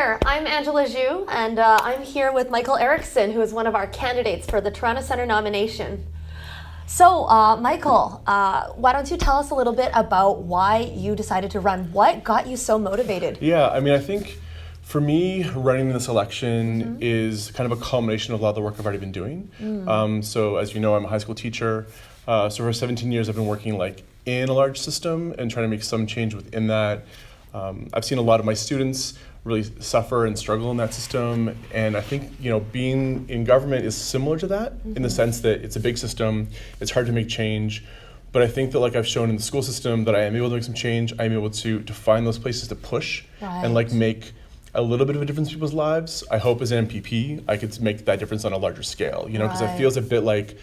there, I'm Angela Zhu, and I'm here with Michael Erickson, who is one of our candidates for the Toronto Centre nomination. So, Michael, why don't you tell us a little bit about why you decided to run? What got you so motivated? Yeah, I mean, I think for me, running in this election is kind of a culmination of a lot of the work I've already been doing. So, as you know, I'm a high school teacher. So for 17 years, I've been working in a large system and trying to make some change within that. I've seen a lot of my students really suffer and struggle in that system, and I think being in government is similar to that in the sense that it's a big system, it's hard to make change, but I think that I've shown in the school system that I am able to make some change. I am able to find those places to push and make a little bit of a difference in people's lives. I hope as an MPP I could make that difference on a larger scale, because it feels a bit like,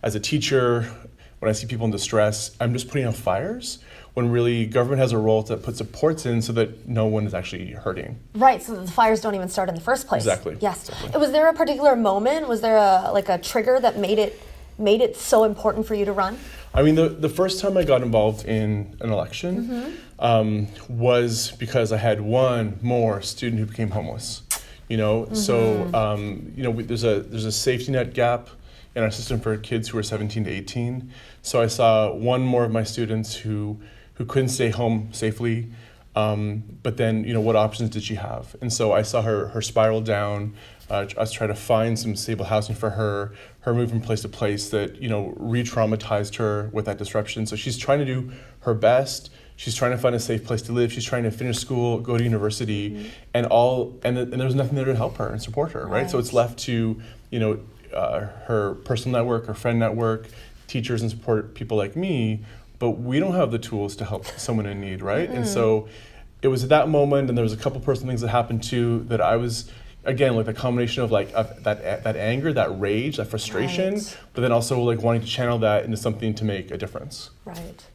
as a teacher, when I see people in distress, I'm just putting out fires, when really government has a role that puts supports in so that no one is actually hurting. Right, so that the fires don't even start in the first place. Exactly. Yes. Exactly. Was there a particular moment? Was there a trigger that made it so important for you to run? I mean, the first time I got involved in an election was because I had one more student who became homeless. So there's a safety net gap in our system for kids who are 17 to 18. So I saw one more of my students who couldn't stay home safely, but then what options did she have? And so I saw her spiral down. Us try to find some stable housing for her move from place to place that re-traumatized her with that disruption. So she's trying to do her best. She's trying to find a safe place to live. She's trying to finish school, go to university, and there was nothing there to help her and support her, right? So it's left to her personal network, her friend network, teachers and support people like me, but we don't have the tools to help someone in need, right? And so it was at that moment, and there was a couple personal things that happened too, that I was, again, the combination of that anger, that rage, that frustration, but then also wanting to channel that into something to make a difference. Right.